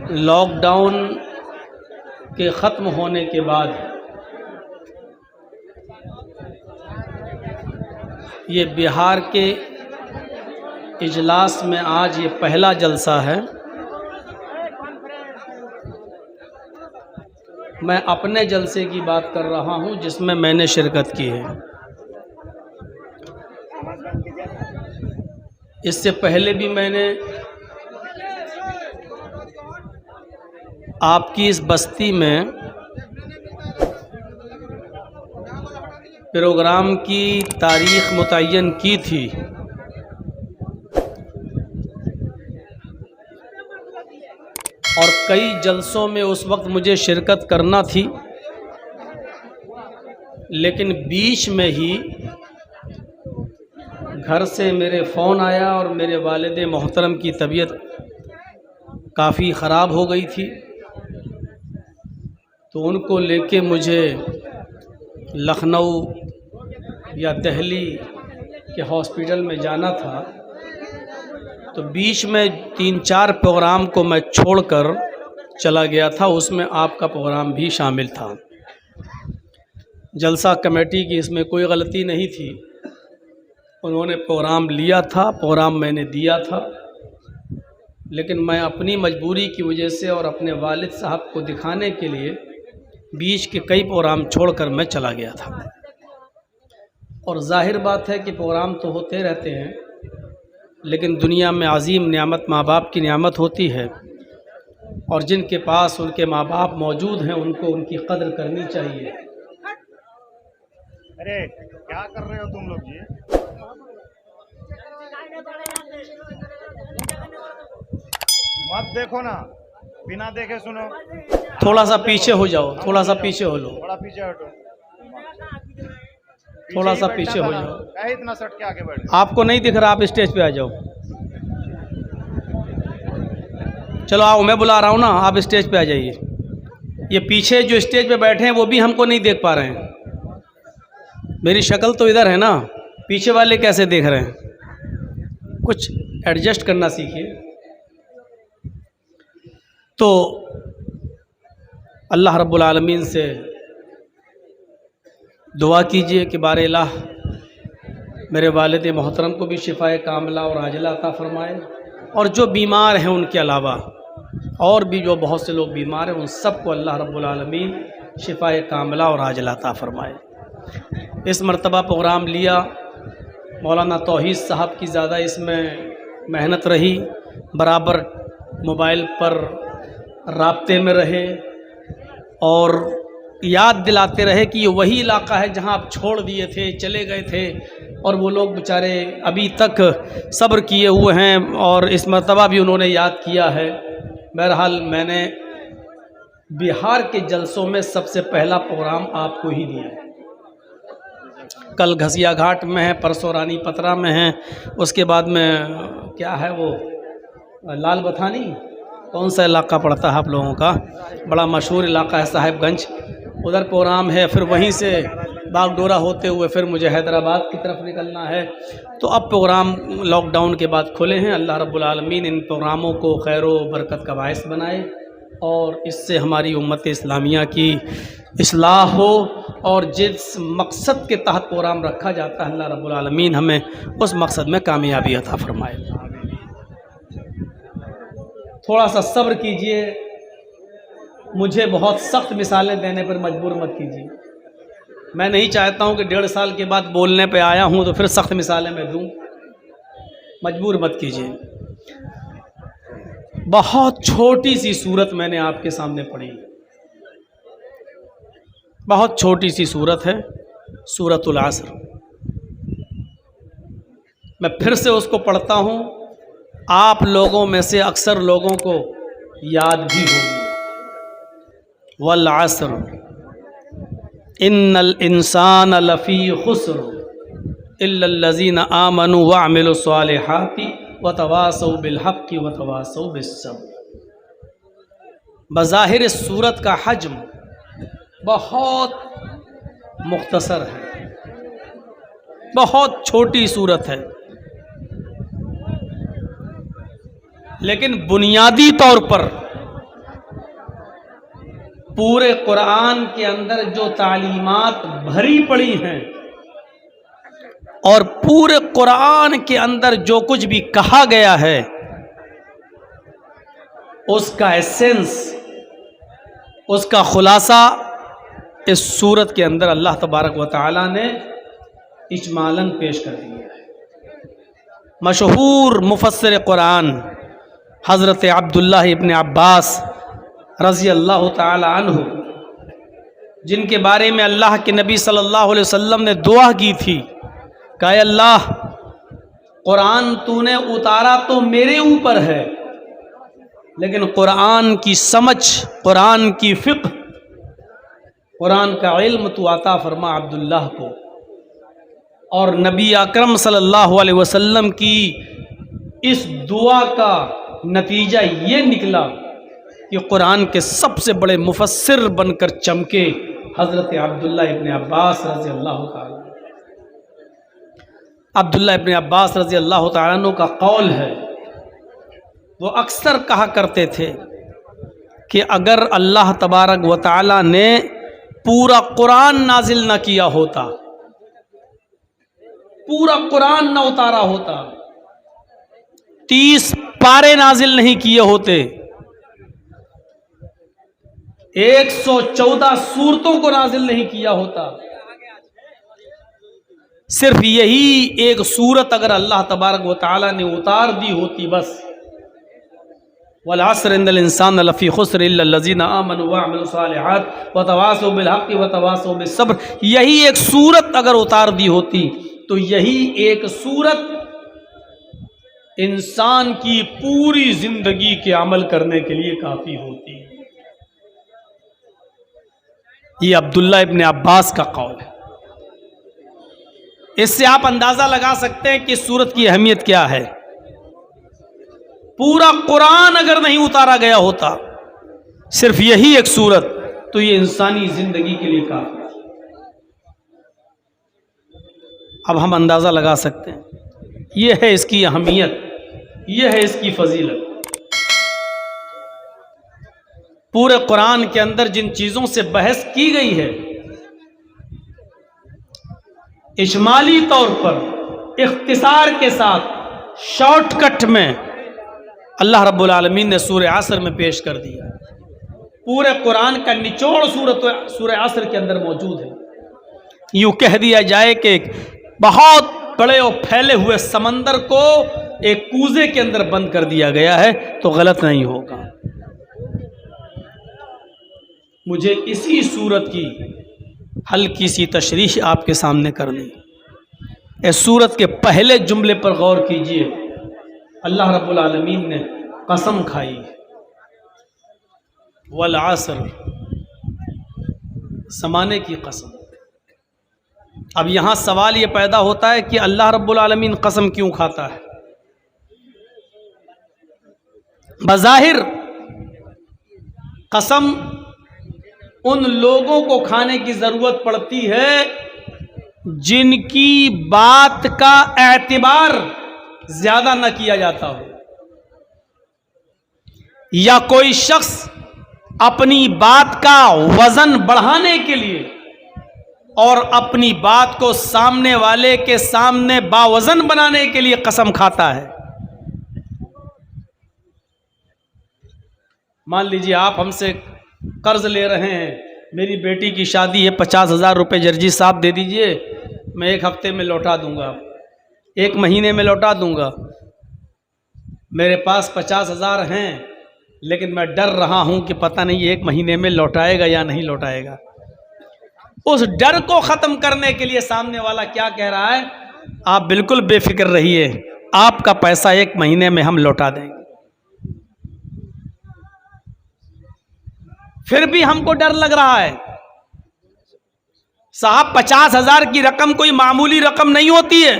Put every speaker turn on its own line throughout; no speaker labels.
Lockdown के ख़त्म होने के बाद ये बिहार के इजलास में आज ये पहला जलसा है। मैं अपने जलसे की बात कर रहा हूँ जिसमें मैंने शिरकत की है। इससे पहले भी मैंने आपकी इस बस्ती में प्रोग्राम की तारीख़ मुतय्यन की थी, और कई जलसों में उस वक्त मुझे शिरकत करना थी, लेकिन बीच में ही घर से मेरे फ़ोन आया और मेरे वालिद मोहतरम की तबीयत काफ़ी ख़राब हो गई थी, तो उनको लेके मुझे लखनऊ या दिल्ली के हॉस्पिटल में जाना था। तो बीच में 3-4 प्रोग्राम को मैं छोड़कर चला गया था, उसमें आपका प्रोग्राम भी शामिल था। जलसा कमेटी की इसमें कोई गलती नहीं थी, उन्होंने प्रोग्राम लिया था, प्रोग्राम मैंने दिया था, लेकिन मैं अपनी मजबूरी की वजह से और अपने वालिद साहब को दिखाने के लिए बीच के कई प्रोग्राम छोड़कर मैं चला गया था। और जाहिर बात है कि प्रोग्राम तो होते रहते हैं, लेकिन दुनिया में अजीम नियामत माँ बाप की नियामत होती है, और जिनके पास उनके माँ बाप मौजूद हैं उनको उनकी कदर करनी चाहिए।
अरे क्या कर रहे हो तुम लोग जी? मत देखो ना, बिना देखे सुनो।
थोड़ा सा पीछे हो जाओ, थोड़ा सा पीछे हो लो,
थोड़ा पीछे हटो,
थोड़ा सा पीछे हो जाओ।
क्या इतना सट के आगे बैठ?
आपको नहीं दिख रहा, आप स्टेज पे आ जाओ। चलो आओ, मैं बुला रहा हूँ ना, आप स्टेज पे आ जाइए। ये पीछे जो स्टेज पे बैठे हैं वो भी हमको नहीं देख पा रहे हैं। मेरी शक्ल तो इधर है ना, पीछे वाले कैसे देख रहे हैं? कुछ एडजस्ट करना सीखिए। तो अल्लाह रब्बुल आलमीन से दुआ कीजिए कि बारे इलाह मेरे वालिद मोहतरम को भी शिफ़ाए कामिला और आजिला अता फ़रमाए, और जो बीमार हैं उनके अलावा और भी जो बहुत से लोग बीमार हैं उन सबको अल्लाह रब्बुल आलमीन शिफ़ाए कामिला और आजिला अता फ़रमाए। इस मरतबा प्रोग्राम लिया, मौलाना तौहीद साहब की ज़्यादा इसमें मेहनत रही, बराबर मोबाइल पर राब्ते में रहे और याद दिलाते रहे कि ये वही इलाका है जहां आप छोड़ दिए थे, चले गए थे, और वो लोग बेचारे अभी तक सब्र किए हुए हैं, और इस मरतबा भी उन्होंने याद किया है। बहरहाल मैंने बिहार के जलसों में सबसे पहला प्रोग्राम आपको ही दिया है। कल घसिया घाट में है, परसों रानी पतरा में है, उसके बाद में क्या है वो लाल बथानी, कौन सा इलाका पड़ता है आप लोगों का? बड़ा मशहूर इलाका है साहिबगंज, उधर प्रोग्राम है। फिर वहीं से बागडोरा होते हुए फिर मुझे हैदराबाद की तरफ निकलना है। तो अब प्रोग्राम लॉकडाउन के बाद खुले हैं। अल्लाह रब्बुल आलमीन इन प्रोग्रामों को खैर व बरकत का बायस बनाए, और इससे हमारी उम्मत इस्लामिया की इस्लाह हो, और जिस मकसद के तहत प्रोग्राम रखा जाता है अल्लाह रब्बुल आलमीन हमें उस मकसद में कामयाबी अता फ़रमाए। थोड़ा सा सब्र कीजिए, मुझे बहुत सख्त मिसालें देने पर मजबूर मत कीजिए। मैं नहीं चाहता हूं कि 1.5 साल के बाद बोलने पे आया हूं तो फिर सख्त मिसालें मैं दूं, मजबूर मत कीजिए। बहुत छोटी सी सूरत मैंने आपके सामने पढ़ी, बहुत छोटी सी सूरत है, सूरतुल असर। मैं फिर से उसको पढ़ता हूं, आप लोगों में से अक्सर लोगों को याद भी होगी। वल असर इन्नल इंसान लफ़ी खुस्र इल्लल्लज़ीना आमनु व अमिलुस सालिहाति व तवासौ बिल हक़्क़ि व तवासौ बिस सब्र। बज़ाहिर इस सूरत का हज्म बहुत मुख्तसर है, बहुत छोटी सूरत है, लेकिन बुनियादी तौर पर पूरे कुरान के अंदर जो तालीमात भरी पड़ी हैं और पूरे कुरान के अंदर जो कुछ भी कहा गया है उसका एसेंस, उसका खुलासा इस सूरत के अंदर अल्लाह तबारक व तआला ने इजमालन पेश कर दिया है। मशहूर मुफस्सिर कुरान हज़रत अब्दुल्लाह इब्न अब्बास रज़ी अल्लाह तआला अन्हु, जिनके बारे में अल्लाह के नबी सल्लल्लाहु अलैहि वसल्लम ने दुआ की थी, कहा अल्लाह कुरान तूने उतारा तो मेरे ऊपर है, लेकिन कुरान की समझ, कुरान की फ़िक़्ह, कुरान का इल्म तू अता फरमा अब्दुल्लाह को। और नबी अकरम सल्लल्लाहु अलैहि वसल्लम की इस दुआ का नतीजा ये निकला कि कुरान के सबसे बड़े मुफस्सिर बनकर चमके हज़रत अब्दुल्ला इब्न अब्बास रज़ी अल्लाह तआला। अब्दुल्ला इब्न अब्बास रज़ी अल्लाह तआला अन्हु का कौल है, वो अक्सर कहा करते थे कि अगर अल्लाह तबारक व तआला ने पूरा कुरान नाजिल न किया होता, पूरा कुरान न उतारा होता, 30 पारे नाजिल नहीं किए होते, 114 सूरतों को नाजिल नहीं किया होता, सिर्फ यही एक सूरत अगर अल्लाह तबारक व तआला ने उतार दी होती, बस वल अस्र इन्नल इंसान लफ़ी खुस्र इल्ला लज़ीना आमनु व अमिलुस सालिहात व तवासौ बिल हक़्क़ि व तवासौ बिस सब्र, यही एक सूरत अगर उतार दी होती तो यही एक सूरत इंसान की पूरी जिंदगी के अमल करने के लिए काफ़ी होती। ये अब्दुल्ला इब्न अब्बास का कौल है। इससे आप अंदाज़ा लगा सकते हैं कि सूरत की अहमियत क्या है। पूरा कुरान अगर नहीं उतारा गया होता, सिर्फ यही एक सूरत, तो ये इंसानी जिंदगी के लिए काफी। अब हम अंदाज़ा लगा सकते हैं, ये है इसकी अहमियत, ये है इसकी फजीलत। पूरे कुरान के अंदर जिन चीज़ों से बहस की गई है, इजमाली तौर पर इख्तिसार के साथ शॉर्टकट में अल्लाह रब्बुल आलमीन ने सूरह असर में पेश कर दिया। पूरे कुरान का निचोड़ सूरह असर के अंदर मौजूद है। यूँ कह दिया जाए कि एक बहुत बड़े और फैले हुए समंदर को एक कूजे के अंदर बंद कर दिया गया है तो गलत नहीं होगा। मुझे इसी सूरत की हल्की सी तशरीह आपके सामने करनी। इस सूरत के पहले जुमले पर गौर कीजिए। अल्लाह रब्बुल आलमीन ने कसम खाई, वल असर, ज़माने की कसम। अब यहाँ सवाल ये पैदा होता है कि अल्लाह रब्बुल आलमीन कसम क्यों खाता है? बज़ाहिर कसम उन लोगों को खाने की ज़रूरत पड़ती है जिनकी बात का एतबार ज़्यादा न किया जाता हो, या कोई शख्स अपनी बात का वज़न बढ़ाने के लिए और अपनी बात को सामने वाले के सामने बावज़न बनाने के लिए कसम खाता है। मान लीजिए आप हमसे कर्ज ले रहे हैं, मेरी बेटी की शादी है, 50,000 रुपये जर्जी साहब दे दीजिए, मैं 1 हफ्ते में लौटा दूंगा, 1 महीने में लौटा दूंगा। मेरे पास 50,000 हैं, लेकिन मैं डर रहा हूं कि पता नहीं 1 महीने में लौटाएगा या नहीं लौटाएगा। उस डर को ख़त्म करने के लिए सामने वाला क्या कह रहा है? आप बिल्कुल बेफिक्र रहिए, आपका पैसा 1 महीने में हम लौटा देंगे। फिर भी हमको डर लग रहा है। साहब 50,000 की रकम कोई मामूली रकम नहीं होती है।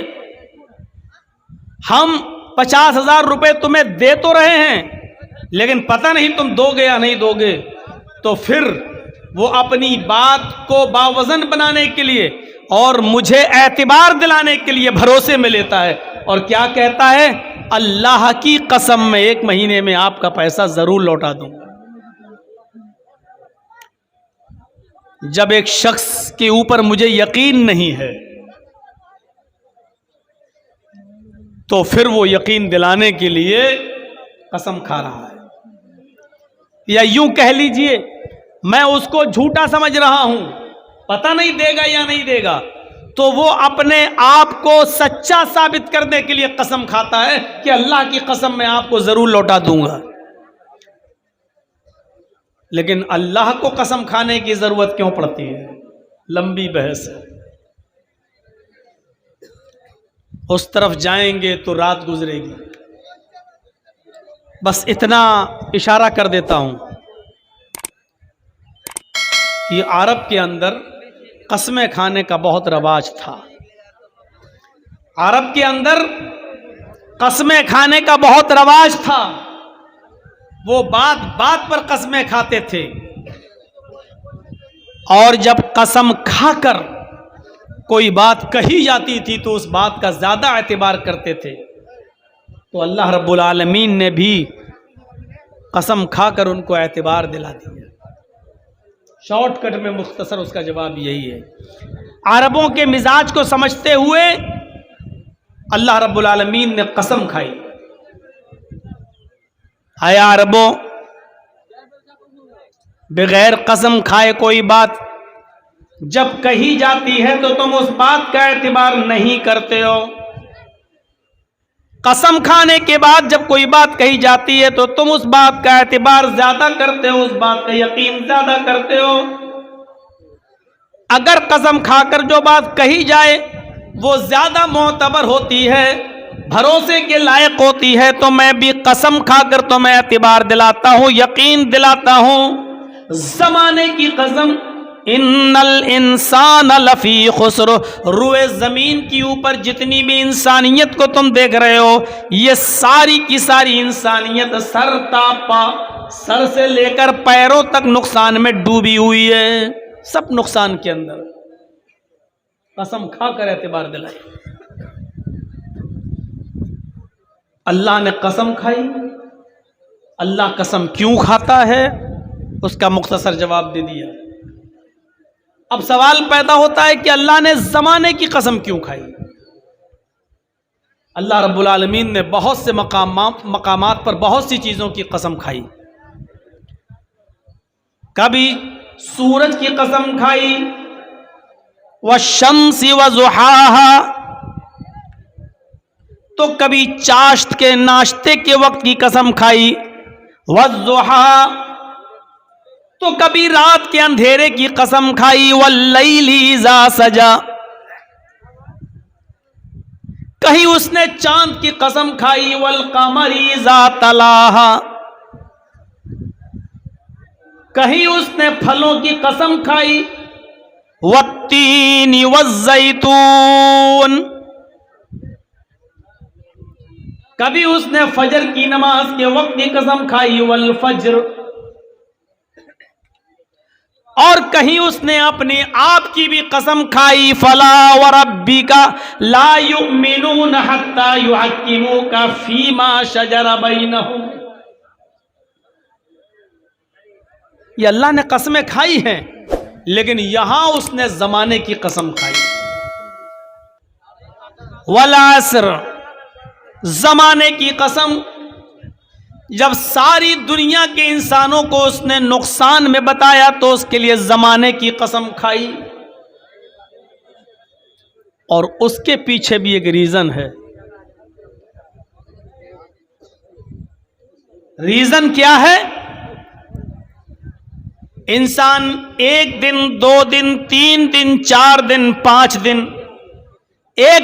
हम 50,000 रुपये तुम्हें दे तो रहे हैं, लेकिन पता नहीं तुम दोगे या नहीं दोगे। तो फिर वो अपनी बात को बावज़न बनाने के लिए और मुझे एतबार दिलाने के लिए भरोसे में लेता है और क्या कहता है? अल्लाह की कसम, मैं 1 महीने में आपका पैसा ज़रूर लौटा दूंगा। जब एक शख्स के ऊपर मुझे यकीन नहीं है तो फिर वो यकीन दिलाने के लिए कसम खा रहा है, या यूं कह लीजिए मैं उसको झूठा समझ रहा हूं, पता नहीं देगा या नहीं देगा, तो वो अपने आप को सच्चा साबित करने के लिए कसम खाता है कि अल्लाह की कसम मैं आपको जरूर लौटा दूंगा। लेकिन अल्लाह को कसम खाने की जरूरत क्यों पड़ती है? लंबी बहस है, उस तरफ जाएंगे तो रात गुजरेगी। बस इतना इशारा कर देता हूं कि अरब के अंदर कसमें खाने का बहुत रवाज था। अरब के अंदर कसमें खाने का बहुत रवाज था। वो बात बात पर कसमें खाते थे, और जब कसम खाकर कोई बात कही जाती थी तो उस बात का ज्यादा एतबार करते थे। तो अल्लाह रब्बुल आलमीन ने भी कसम खाकर उनको एतबार दिला दिया। शॉर्टकट में मुख्तसर उसका जवाब यही है। अरबों के मिजाज को समझते हुए अल्लाह रब्बुल आलमीन ने कसम खाई। आया अरबों, बगैर कसम खाए कोई बात जब कही जाती है तो तुम उस बात का एतबार नहीं करते हो। कसम खाने के बाद जब कोई बात कही जाती है तो तुम उस बात का एतबार ज्यादा करते हो, उस बात का यकीन ज्यादा करते हो। अगर कसम खाकर जो बात कही जाए वो ज्यादा मोतबर होती है, भरोसे के लायक होती है, तो मैं भी कसम खाकर तो मैं एतबार दिलाता हूं, यकीन दिलाता हूं। जमाने की कसम, इन्नल इंसान लफी खुस्र, रुए जमीन के ऊपर जितनी भी इंसानियत को तुम देख रहे हो, ये सारी की सारी इंसानियत सर तापा, सर से लेकर पैरों तक नुकसान में डूबी हुई है। सब नुकसान के अंदर। कसम खाकर एतबार दिलाई। अल्लाह ने कसम खाई। अल्लाह कसम क्यों खाता है उसका मुख्तसर जवाब दे दिया। अब सवाल पैदा होता है कि अल्लाह ने जमाने की कसम क्यों खाई? अल्लाह रब्बुल आलमीन ने बहुत से मकामात पर बहुत सी चीजों की कसम खाई। कभी सूरज की कसम खाई, वश्शम्सी वज़ुहाहा, तो कभी चाश्त के नाश्ते के वक्त की कसम खाई, वज़ुहा, तो कभी रात के अंधेरे की कसम खाई, वल्लैली इज़ा सजा, कहीं उसने चांद की कसम खाई, वल कमरी इज़ा तलाहा, कहीं उसने फलों की कसम खाई, वत्तीनी वज़्ज़ैतून, कभी उसने फजर की नमाज के वक्त की कसम खाई, वल फज्र, और कहीं उसने अपने आप की भी कसम खाई, फला व रब्बिका ला युमिनून हत्ता युहक्किमूका फीमा शजरा बैनहुम। ये अल्लाह ने कसमें खाई हैं, लेकिन यहां उसने जमाने की कसम खाई। वल अस्र, जमाने की कसम, जब सारी दुनिया के इंसानों को उसने नुकसान में बताया तो उसके लिए जमाने की कसम खाई। और उसके पीछे भी एक रीजन है। रीजन क्या है? इंसान 1 दिन, 2 दिन, 3 दिन, 4 दिन, 5 दिन, एक